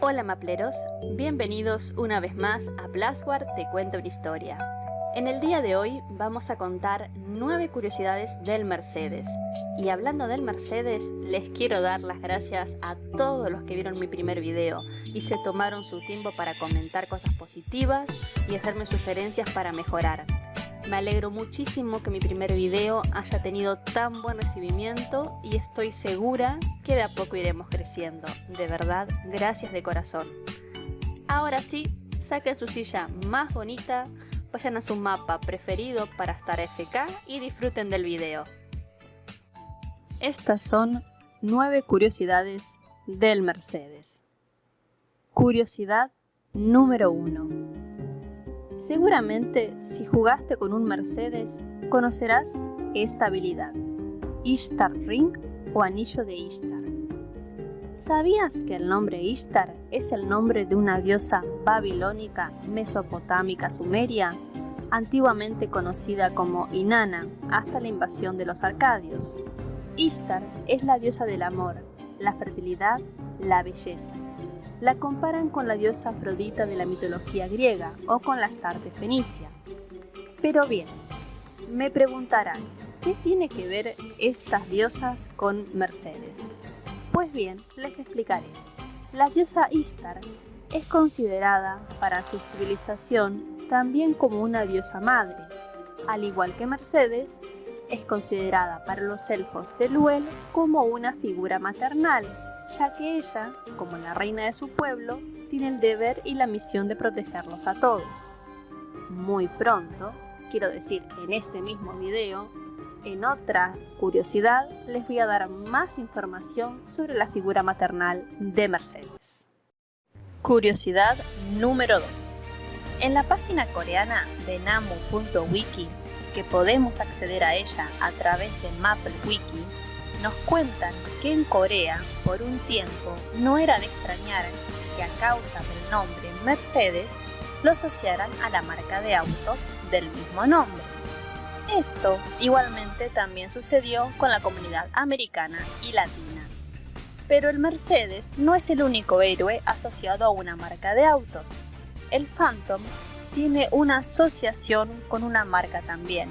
Hola mapleros, bienvenidos una vez más a Plaswar Te Cuenta una Historia. En el día de hoy vamos a contar 9 curiosidades del Mercedes. Y hablando del Mercedes, les quiero dar las gracias a todos los que vieron mi primer video y se tomaron su tiempo para comentar cosas positivas y hacerme sugerencias para mejorar. Me alegro muchísimo que mi primer video haya tenido tan buen recibimiento y estoy segura que de a poco iremos creciendo. De verdad, gracias de corazón. Ahora sí, saquen su silla más bonita, vayan a su mapa preferido para estar FK y disfruten del video. Estas son 9 curiosidades del Mercedes. Curiosidad número 1. Seguramente, si jugaste con un Mercedes, conocerás esta habilidad, Ishtar Ring o Anillo de Ishtar. ¿Sabías que el nombre Ishtar es el nombre de una diosa babilónica, mesopotámica, sumeria, antiguamente conocida como Inanna hasta la invasión de los arcadios? Ishtar es la diosa del amor, la fertilidad, la belleza. La comparan con la diosa Afrodita de la mitología griega o con la Astarte fenicia. Pero bien, me preguntarán, ¿qué tiene que ver estas diosas con Mercedes? Pues bien, les explicaré. La diosa Ishtar es considerada para su civilización también como una diosa madre. Al igual que Mercedes, es considerada para los elfos de Luel como una figura maternal, ya que ella, como la reina de su pueblo, tiene el deber y la misión de protegerlos a todos. Muy pronto, quiero decir en este mismo video, en otra curiosidad les voy a dar más información sobre la figura maternal de Mercedes. Curiosidad número 2. En la página coreana de namu.wiki, que podemos acceder a ella a través de MapleWiki, nos cuentan que en Corea, por un tiempo, no era de extrañar que a causa del nombre Mercedes lo asociaran a la marca de autos del mismo nombre. Esto igualmente también sucedió con la comunidad americana y latina. Pero el Mercedes no es el único héroe asociado a una marca de autos. El Phantom tiene una asociación con una marca también,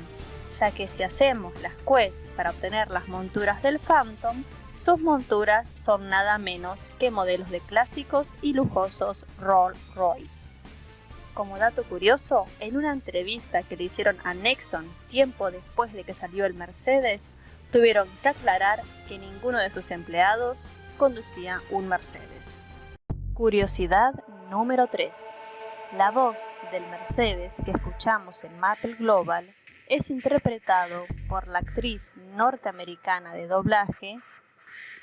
ya que si hacemos las quests para obtener las monturas del Phantom, sus monturas son nada menos que modelos de clásicos y lujosos Rolls Royce. Como dato curioso, en una entrevista que le hicieron a Nexon tiempo después de que salió el Mercedes, tuvieron que aclarar que ninguno de sus empleados conducía un Mercedes. Curiosidad número 3. La voz del Mercedes que escuchamos en Maple Global es interpretado por la actriz norteamericana de doblaje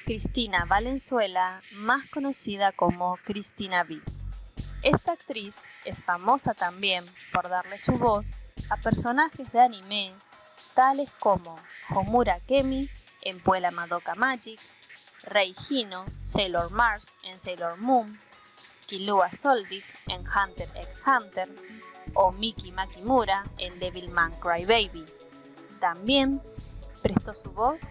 Cristina Valenzuela, más conocida como Cristina V. Esta actriz es famosa también por darle su voz a personajes de anime tales como Homura Kemi en Puella Madoka Magic, Rei Hino, Sailor Mars en Sailor Moon, Killua Soldic en Hunter x Hunter o Miki Makimura en Devilman Crybaby. También prestó su voz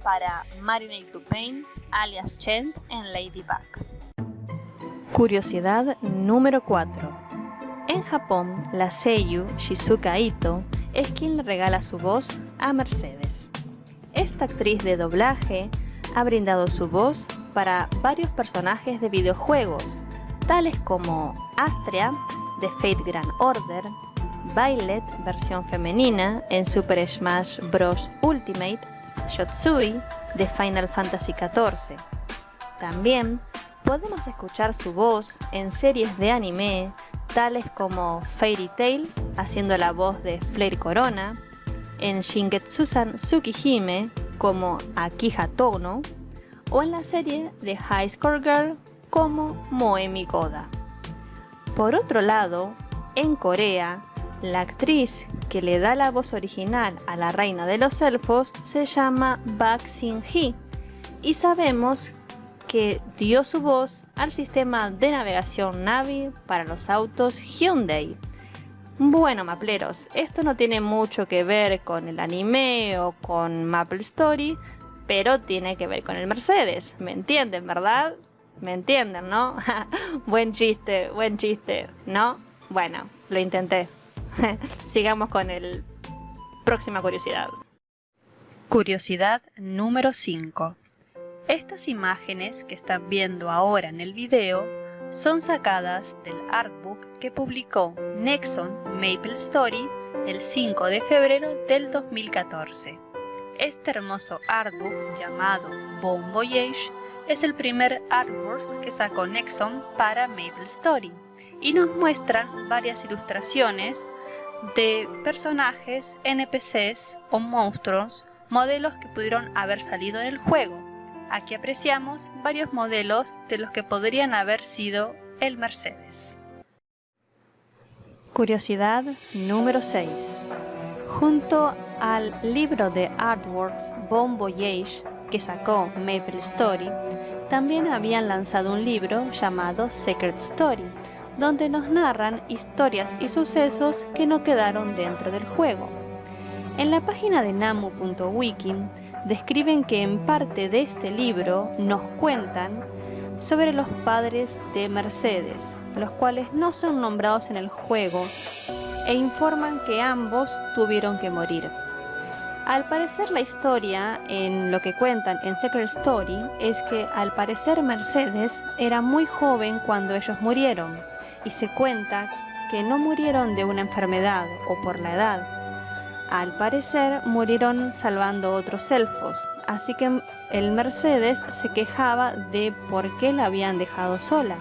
para Marinate to Pain alias Chen en Ladybug. Curiosidad número 4. En Japón, la seiyuu Shizuka Ito es quien le regala su voz a Mercedes. Esta actriz de doblaje ha brindado su voz para varios personajes de videojuegos, tales como Astrea de Fate Grand Order, Violet versión femenina en Super Smash Bros. Ultimate, Shotsui de Final Fantasy XIV. También podemos escuchar su voz en series de anime tales como Fairy Tail haciendo la voz de Flair Corona, en Shingetsu-san Tsukihime como Akiha Tono o en la serie de High Score Girl como Moemi Goda. Por otro lado, en Corea, la actriz que le da la voz original a la reina de los elfos se llama Bak Sin-hee y sabemos que dio su voz al sistema de navegación Navi para los autos Hyundai. Bueno, mapleros, esto no tiene mucho que ver con el anime o con Maple Story, pero tiene que ver con el Mercedes, ¿me entienden, verdad? ¿Me entienden, no? Buen chiste, ¿no? Bueno, lo intenté. Sigamos con el próxima curiosidad. Curiosidad número 5. Estas imágenes que están viendo ahora en el video son sacadas del artbook que publicó Nexon Maple Story el 5 de febrero del 2014. Este hermoso artbook llamado Bon Voyage es el primer artwork que sacó Nexon para Maple Story y nos muestran varias ilustraciones de personajes, NPCs o monstruos, modelos que pudieron haber salido en el juego. Aquí apreciamos varios modelos de los que podrían haber sido el Mercedes. Curiosidad número 6. Junto al libro de artworks Bon Voyage que sacó Maple Story, también habían lanzado un libro llamado Secret Story, donde nos narran historias y sucesos que no quedaron dentro del juego. En la página de namu.wiki describen que en parte de este libro nos cuentan sobre los padres de Mercedes, los cuales no son nombrados en el juego, e informan que ambos tuvieron que morir. Al parecer la historia, en lo que cuentan en Secret Story, es que al parecer Mercedes era muy joven cuando ellos murieron, y se cuenta que no murieron de una enfermedad o por la edad. Al parecer murieron salvando otros elfos, así que el Mercedes se quejaba de por qué la habían dejado sola.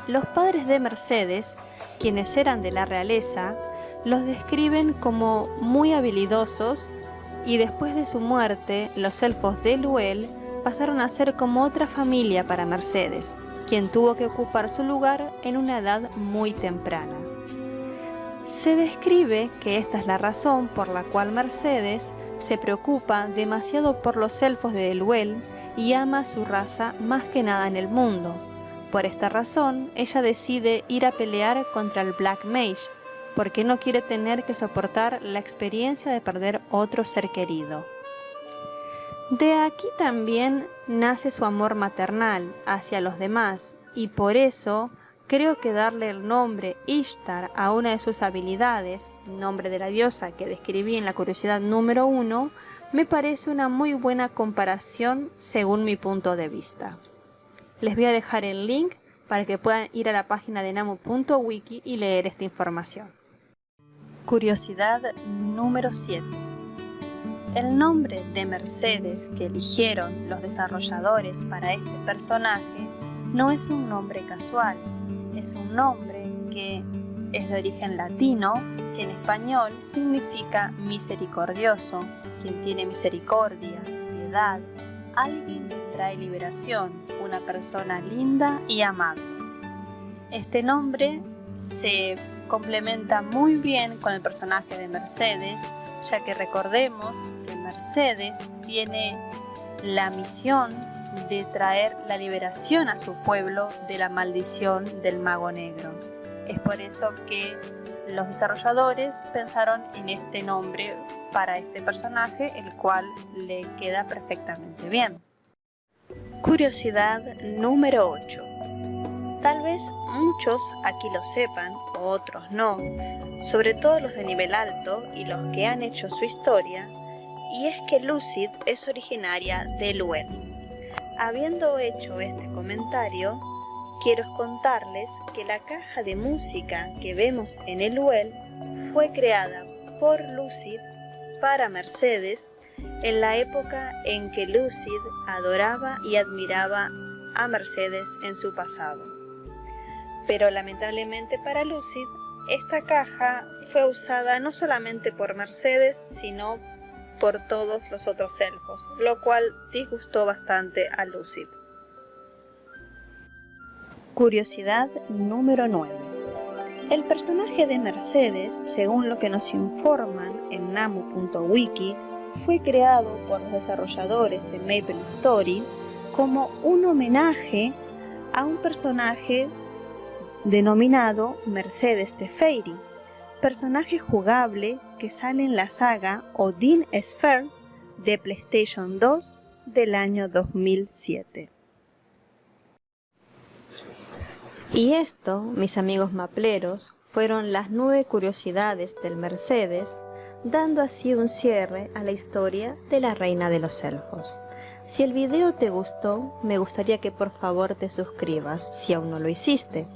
Los padres de Mercedes, quienes eran de la realeza, los describen como muy habilidosos, y después de su muerte los elfos de Luel pasaron a ser como otra familia para Mercedes, quien tuvo que ocupar su lugar en una edad muy temprana. Se describe que esta es la razón por la cual Mercedes se preocupa demasiado por los elfos de Luel y ama a su raza más que nada en el mundo. Por esta razón, ella decide ir a pelear contra el Black Mage, porque no quiere tener que soportar la experiencia de perder otro ser querido. De aquí también nace su amor maternal hacia los demás, y por eso creo que darle el nombre Ishtar a una de sus habilidades, nombre de la diosa que describí en la curiosidad número 1, me parece una muy buena comparación según mi punto de vista. Les voy a dejar el link para que puedan ir a la página de namu.wiki y leer esta información. Curiosidad número 7. El nombre de Mercedes que eligieron los desarrolladores para este personaje no es un nombre casual, es un nombre que es de origen latino, que en español significa misericordioso, quien tiene misericordia, piedad, alguien que trae liberación, una persona linda y amable. Este nombre se complementa muy bien con el personaje de Mercedes, ya que recordemos que Mercedes tiene la misión de traer la liberación a su pueblo de la maldición del mago negro. Es por eso que los desarrolladores pensaron en este nombre para este personaje, el cual le queda perfectamente bien. Curiosidad número 8. Tal vez muchos aquí lo sepan, otros no, sobre todo los de nivel alto y los que han hecho su historia, y es que Lucid es originaria de Luel. Habiendo hecho este comentario, quiero contarles que la caja de música que vemos en el Luel fue creada por Lucid para Mercedes en la época en que Lucid adoraba y admiraba a Mercedes en su pasado. Pero lamentablemente para Lucid, esta caja fue usada no solamente por Mercedes, sino por todos los otros elfos, lo cual disgustó bastante a Lucid. Curiosidad número 9. El personaje de Mercedes, según lo que nos informan en namu.wiki, fue creado por los desarrolladores de Maple Story como un homenaje a un personaje denominado Mercedes Teferi, personaje jugable que sale en la saga Odin Sphere de PlayStation 2 del año 2007. Y esto, mis amigos mapleros, fueron las 9 curiosidades del Mercedes, dando así un cierre a la historia de la reina de los elfos. Si el video te gustó, me gustaría que por favor te suscribas si aún no lo hiciste.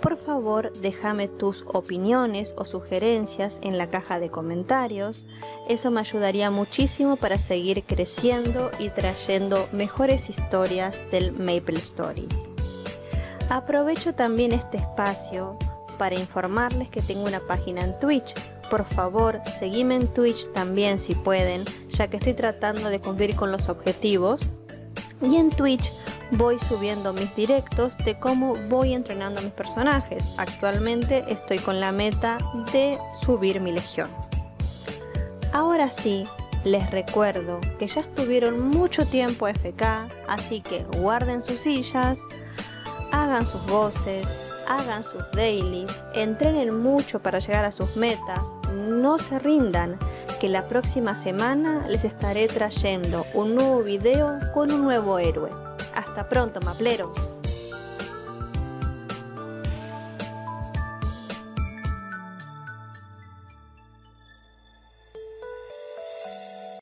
Por favor, déjame tus opiniones o sugerencias en la caja de comentarios. Eso me ayudaría muchísimo para seguir creciendo y trayendo mejores historias del Maple Story. Aprovecho también este espacio para informarles que tengo una página en Twitch. Por favor, seguime en Twitch también si pueden, ya que estoy tratando de cumplir con los objetivos. Y en Twitch voy subiendo mis directos de cómo voy entrenando a mis personajes. Actualmente estoy con la meta de subir mi legión. Ahora sí, les recuerdo que ya estuvieron mucho tiempo AFK, así que guarden sus sillas, hagan sus voces, hagan sus dailies, entrenen mucho para llegar a sus metas, no se rindan, que la próxima semana les estaré trayendo un nuevo video con un nuevo héroe. Hasta pronto, mapleros.